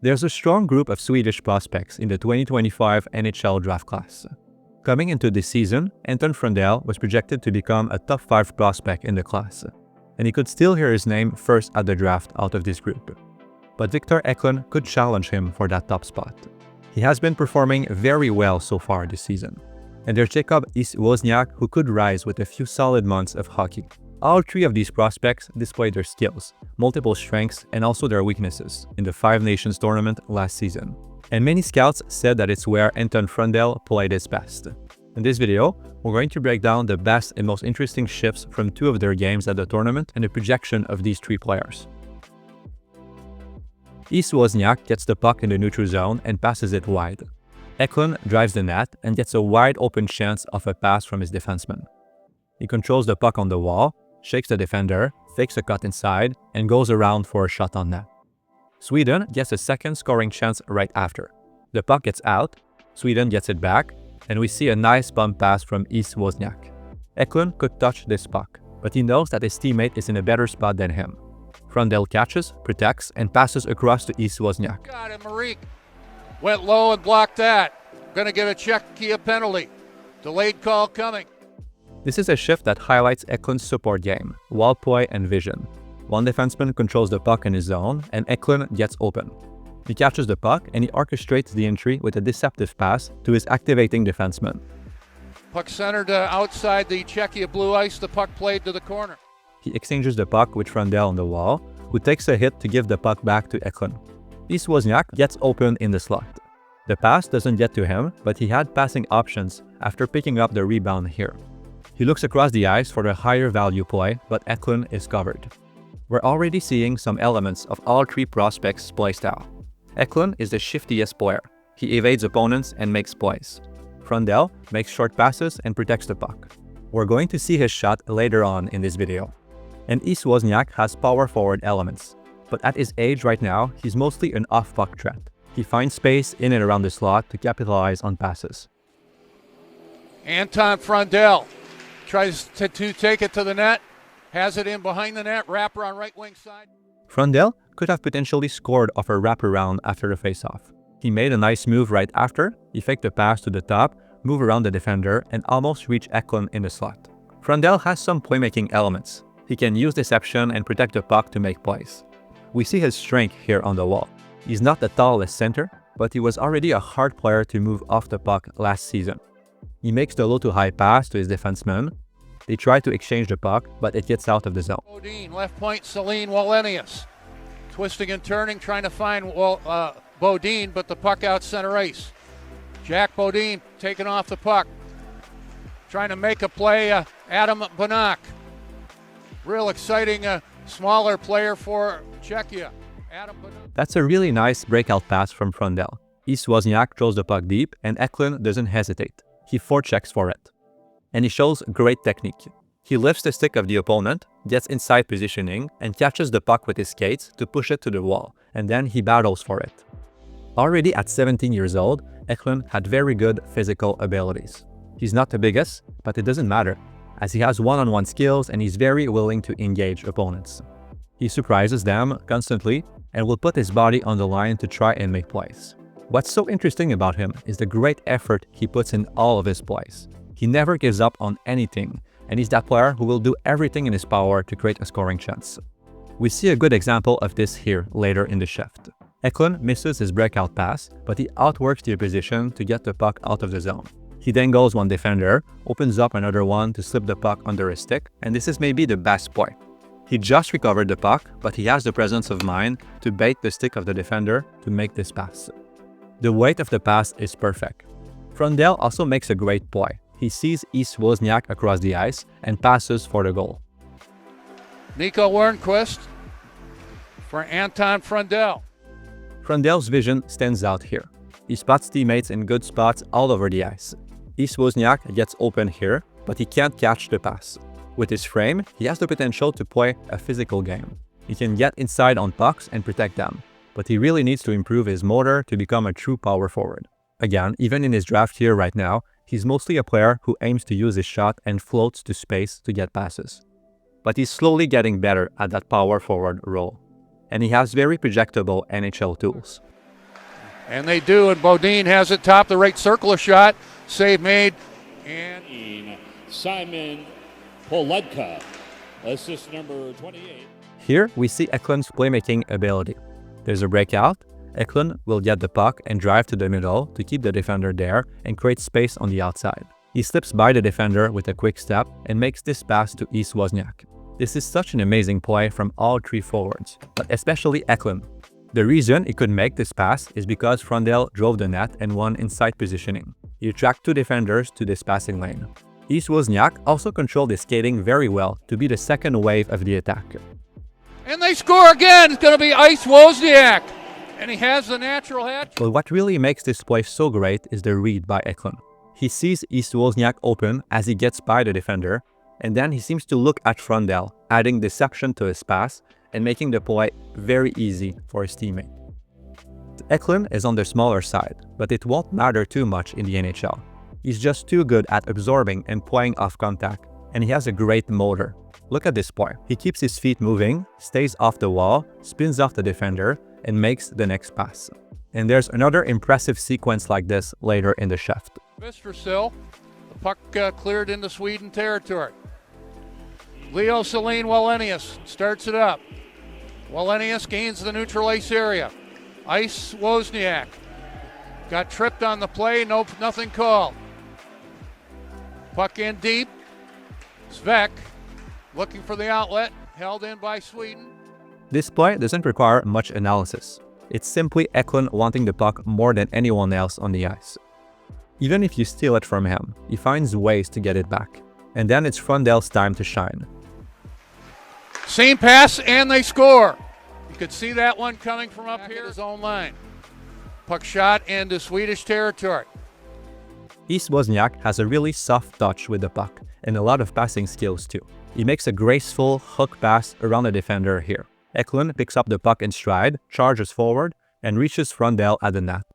There's a strong group of Swedish prospects in the 2025 NHL draft class. Coming into this season, Anton Frondell was projected to become a top 5 prospect in the class, and he could still hear his name first at the draft out of this group. But Victor Eklund could challenge him for that top spot. He has been performing very well so far this season. And there's Jakob Ihs-Woznkiak, who could rise with a few solid months of hockey. All 3 of these prospects displayed their skills, multiple strengths, and also their weaknesses in the Five Nations tournament last season. And many scouts said that it's where Anton Frondell played his best. In this video, we're going to break down the best and most interesting shifts from 2 of their games at the tournament and the projection of these 3 players. Ihs-Woznkiak gets the puck in the neutral zone and passes it wide. Eklund drives the net and gets a wide open chance of a pass from his defenseman. He controls the puck on the wall, shakes the defender, fakes a cut inside, and goes around for a shot on net. Sweden gets a second scoring chance right after. The puck gets out, Sweden gets it back, and we see a nice bump pass from Ihs-Woznkiak. Eklund could touch this puck, but he knows that his teammate is in a better spot than him. Frondell catches, protects, and passes across to Ihs-Woznkiak. Got it, Marik. Went low and blocked that. Gonna get a Czechia penalty. Delayed call coming. This is a shift that highlights Eklund's support game, wall play, and vision. One defenseman controls the puck in his zone, and Eklund gets open. He catches the puck and he orchestrates the entry with a deceptive pass to his activating defenseman. Puck centered outside the Czechia blue ice. The puck played to the corner. He exchanges the puck with Frondell on the wall, who takes a hit to give the puck back to Eklund. Ihs-Woznkiak gets open in the slot. The pass doesn't get to him, but he had passing options after picking up the rebound here. He looks across the ice for the higher value play, but Eklund is covered. We're already seeing some elements of all 3 prospects' play style. Eklund is the shiftiest player. He evades opponents and makes plays. Frondell makes short passes and protects the puck. We're going to see his shot later on in this video. And Ihs-Woznkiak has power forward elements, but at his age right now, he's mostly an off-puck threat. He finds space in and around the slot to capitalize on passes. Anton Frondell tries to take it to the net, has it in behind the net, wrapper on right wing side. Frondell could have potentially scored off a wraparound after the faceoff. He made a nice move right after, he faked a pass to the top, moved around the defender, and almost reached Eklund in the slot. Frondell has some playmaking elements. He can use deception and protect the puck to make plays. We see his strength here on the wall. He's not the tallest center, but he was already a hard player to move off the puck last season. He makes the low to high pass to his defenseman. They try to exchange the puck, but it gets out of the zone. Bodine, left point, Celine Wallenius. Twisting and turning, trying to find Bodine, but the puck out center ice. Jack Bodine taking off the puck. Trying to make a play, Adam Bonak. Real exciting, smaller player for Czechia. That's a really nice breakout pass from Frondell. Ihs-Woznkiak throws the puck deep, and Eklund doesn't hesitate. He forechecks for it. And he shows great technique. He lifts the stick of the opponent, gets inside positioning, and catches the puck with his skates to push it to the wall, and then he battles for it. Already at 17 years old, Eklund had very good physical abilities. He's not the biggest, but it doesn't matter, as he has one-on-one skills and he's very willing to engage opponents. He surprises them constantly and will put his body on the line to try and make plays. What's so interesting about him is the great effort he puts in all of his plays. He never gives up on anything, and he's that player who will do everything in his power to create a scoring chance. We see a good example of this here later in the shift. Eklund misses his breakout pass, but he outworks the opposition to get the puck out of the zone. He then goes one defender, opens up another one to slip the puck under his stick, and this is maybe the best play. He just recovered the puck, but he has the presence of mind to bait the stick of the defender to make this pass. The weight of the pass is perfect. Frondell also makes a great play. He sees Ihs-Woznkiak across the ice and passes for the goal. Nico Wernquist for Anton Frondell. Frondell's vision stands out here. He spots teammates in good spots all over the ice. Ihs-Woznkiak gets open here, but he can't catch the pass. With his frame, he has the potential to play a physical game. He can get inside on pucks and protect them, but he really needs to improve his motor to become a true power forward. Again, even in his draft here right now, he's mostly a player who aims to use his shot and floats to space to get passes. But he's slowly getting better at that power forward role. And he has very projectable NHL tools. And they do, and Bodine has it top the right circle, a shot. Save made. And Simon Poledka, assist number 28. Here we see Eklund's playmaking ability. There's a breakout. Eklund will get the puck and drive to the middle to keep the defender there and create space on the outside. He slips by the defender with a quick step and makes this pass to Ihs-Woznkiak. This is such an amazing play from all three forwards, but especially Eklund. The reason he could make this pass is because Frondell drove the net and won inside positioning. He attracted two defenders to this passing lane. Ihs-Woznkiak also controlled his skating very well to be the second wave of the attack. And they score again! It's going to be Ihs-Woznkiak! And he has the natural hat. But what really makes this play so great is the read by Eklund. He sees Ihs-Woznkiak open as he gets by the defender, and then he seems to look at Frondell, adding deception to his pass and making the play very easy for his teammate. Eklund is on the smaller side, but it won't matter too much in the NHL. He's just too good at absorbing and playing off contact, and he has a great motor. Look at this play. He keeps his feet moving, stays off the wall, spins off the defender, and makes the next pass. And there's another impressive sequence like this later in the shift. Mr. Sill, the puck cleared into Sweden territory. Leo Celine Wallenius starts it up. Wallenius gains the neutral ice area. Ihs-Woznkiak got tripped on the play, nothing called. Puck in deep. Svek looking for the outlet, held in by Sweden. This play doesn't require much analysis. It's simply Eklund wanting the puck more than anyone else on the ice. Even if you steal it from him, he finds ways to get it back. And then it's Frondell's time to shine. Same pass, and they score. You could see that one coming from up here. His own line. Puck shot into Swedish territory. Ihs-Woznkiak has a really soft touch with the puck and a lot of passing skills too. He makes a graceful hook pass around the defender here. Eklund picks up the puck in stride, charges forward, and reaches Frondell at the net.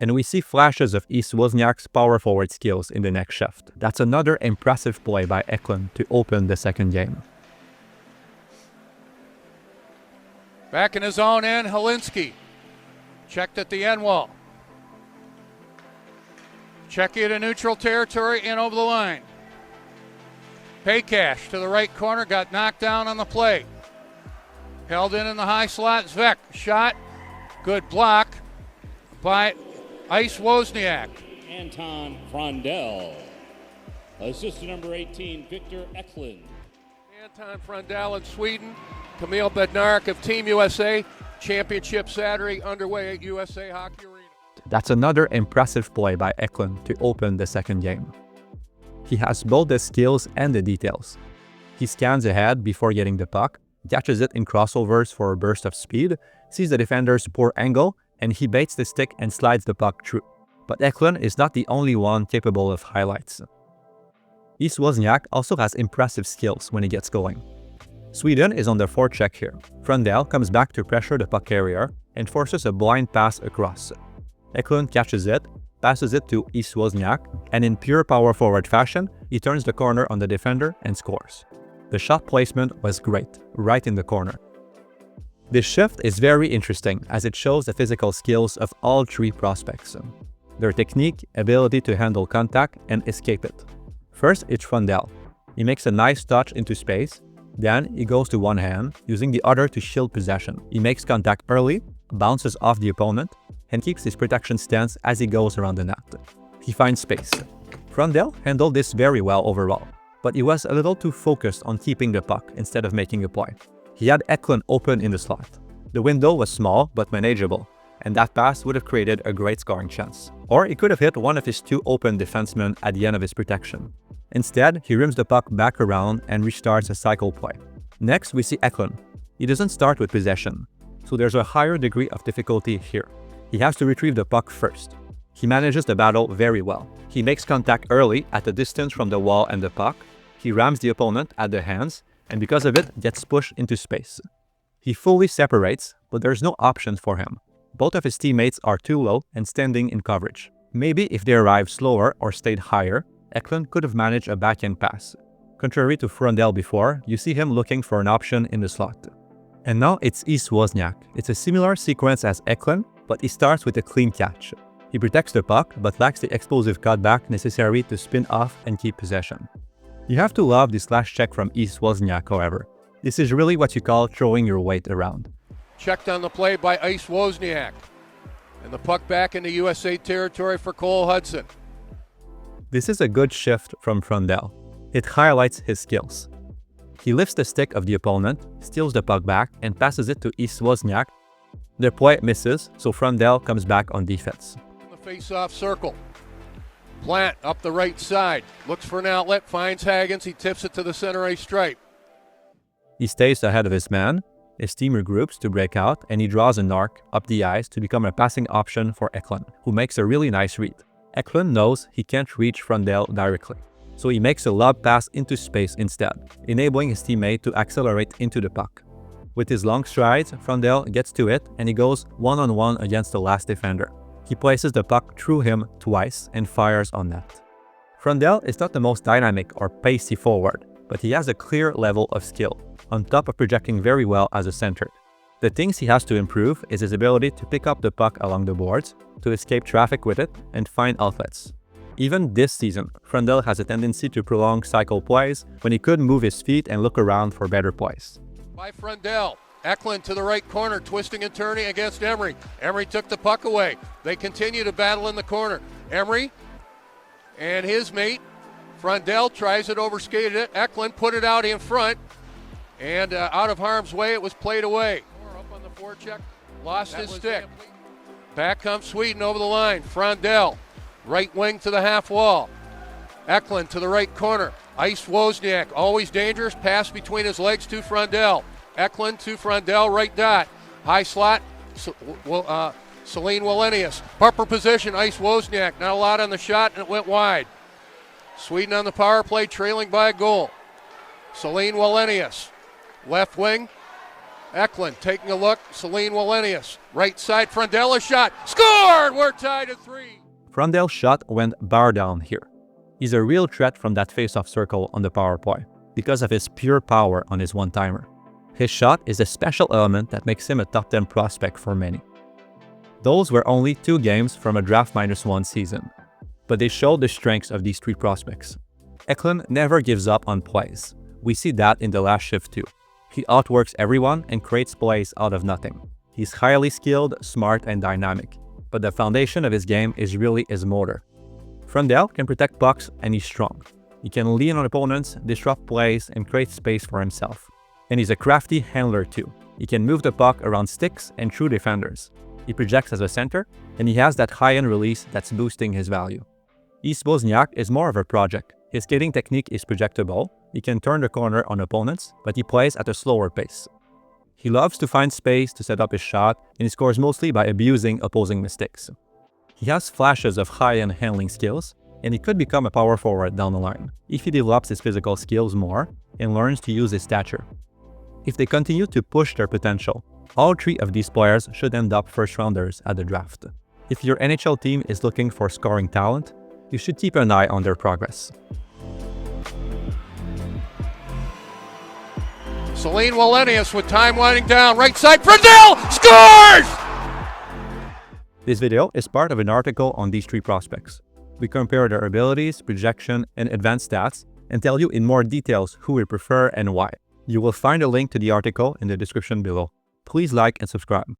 And we see flashes of Ihs-Woznkiak's power forward skills in the next shift. That's another impressive play by Eklund to open the second game. Back in his own end, Holinsky. Checked at the end wall. Check it in neutral territory and over the line. Paycash to the right corner, got knocked down on the play. Held in the high slot, Zvek, shot. Good block by Ihs-Woznkiak. Anton Frondell, assistant number 18, Victor Eklund. Anton Frondell in Sweden. Camille Bednarik of Team USA. Championship Saturday underway at USA Hockey Arena. That's another impressive play by Eklund to open the second game. He has both the skills and the details. He scans ahead before getting the puck, catches it in crossovers for a burst of speed, sees the defender's poor angle, and he baits the stick and slides the puck through. But Eklund is not the only one capable of highlights. Ihs-Woznkiak also has impressive skills when he gets going. Sweden is on their forecheck here. Frondell comes back to pressure the puck carrier and forces a blind pass across. Eklund catches it, passes it to Ihs-Woznkiak, and in pure power forward fashion, he turns the corner on the defender and scores. The shot placement was great, right in the corner. This shift is very interesting as it shows the physical skills of all three prospects. Their technique, ability to handle contact, and escape it. First, it's Frondell. He makes a nice touch into space, then he goes to one hand, using the other to shield possession. He makes contact early, bounces off the opponent, and keeps his protection stance as he goes around the net. He finds space. Frondell handled this very well overall, but he was a little too focused on keeping the puck instead of making a play. He had Eklund open in the slot. The window was small but manageable, and that pass would have created a great scoring chance. Or he could have hit one of his two open defensemen at the end of his protection. Instead, he rims the puck back around and restarts a cycle play. Next, we see Eklund. He doesn't start with possession, so there's a higher degree of difficulty here. He has to retrieve the puck first. He manages the battle very well. He makes contact early at a distance from the wall and the puck. He rams the opponent at the hands, and because of it, gets pushed into space. He fully separates, but there's no option for him. Both of his teammates are too low and standing in coverage. Maybe if they arrived slower or stayed higher, Eklund could have managed a backhand pass. Contrary to Frondell before, you see him looking for an option in the slot. And now it's Ihs-Woznkiak. It's a similar sequence as Eklund, but he starts with a clean catch. He protects the puck but lacks the explosive cutback necessary to spin off and keep possession. You have to love this last check from Ihs-Woznkiak, however. This is really what you call throwing your weight around. Checked on the play by Ihs-Woznkiak. And the puck back into USA territory for Cole Hudson. This is a good shift from Frondell. It highlights his skills. He lifts the stick of the opponent, steals the puck back, and passes it to Ihs-Woznkiak. The play misses, so Frondell comes back on defense. In the face-off circle. Plant up the right side. Looks for an outlet, finds Hagens. He tips it to the center ice stripe. He stays ahead of his man. His team regroups to break out, and he draws an arc up the ice to become a passing option for Eklund, who makes a really nice read. Eklund knows he can't reach Frondell directly, so he makes a lob pass into space instead, enabling his teammate to accelerate into the puck. With his long strides, Frondell gets to it, and he goes one-on-one against the last defender. He places the puck through him twice and fires on net. Frondell is not the most dynamic or pacey forward, but he has a clear level of skill, on top of projecting very well as a center. The things he has to improve is his ability to pick up the puck along the boards, to escape traffic with it, and find outlets. Even this season, Frondell has a tendency to prolong cycle plays when he could move his feet and look around for better plays. By Frondell. Eklund to the right corner, twisting and turning against Emery. Emery took the puck away. They continue to battle in the corner. Emery and his mate, Frondell, tries it, overskated it. Eklund put it out in front, and out of harm's way, it was played away. Up on the forecheck, lost his stick. Back comes Sweden over the line. Frondell, right wing to the half wall. Eklund to the right corner. Ihs-Woznkiak, always dangerous. Pass between his legs to Frondell. Eklund to Frondell, right dot. High slot, Celine Wallenius. Upper position, Ihs-Woznkiak. Not a lot on the shot, and it went wide. Sweden on the power play, trailing by a goal. Celine Wallenius, left wing. Eklund taking a look. Celine Wallenius, right side. Frondell, a shot. Scored! We're tied at 3. Frondell's shot went bar down here. He's a real threat from that face-off circle on the power play, because of his pure power on his one-timer. His shot is a special element that makes him a top 10 prospect for many. Those were only 2 games from a draft -1 season, but they showed the strengths of these 3 prospects. Eklund never gives up on plays. We see that in the last shift too. He outworks everyone and creates plays out of nothing. He's highly skilled, smart, and dynamic, but the foundation of his game is really his motor. Frondell can protect pucks and he's strong. He can lean on opponents, disrupt plays, and create space for himself. And he's a crafty handler too. He can move the puck around sticks and through defenders. He projects as a center, and he has that high-end release that's boosting his value. Ihs-Woznkiak is more of a project. His skating technique is projectable. He can turn the corner on opponents, but he plays at a slower pace. He loves to find space to set up his shot, and he scores mostly by abusing opposing mistakes. He has flashes of high-end handling skills, and he could become a power forward down the line if he develops his physical skills more and learns to use his stature. If they continue to push their potential, all 3 of these players should end up first-rounders at the draft. If your NHL team is looking for scoring talent, you should keep an eye on their progress. Celine Wallenius with time winding down. Right side, Frondell scores! This video is part of an article on these 3 prospects. We compare their abilities, projection, and advanced stats, and tell you in more details who we prefer and why. You will find a link to the article in the description below. Please like and subscribe.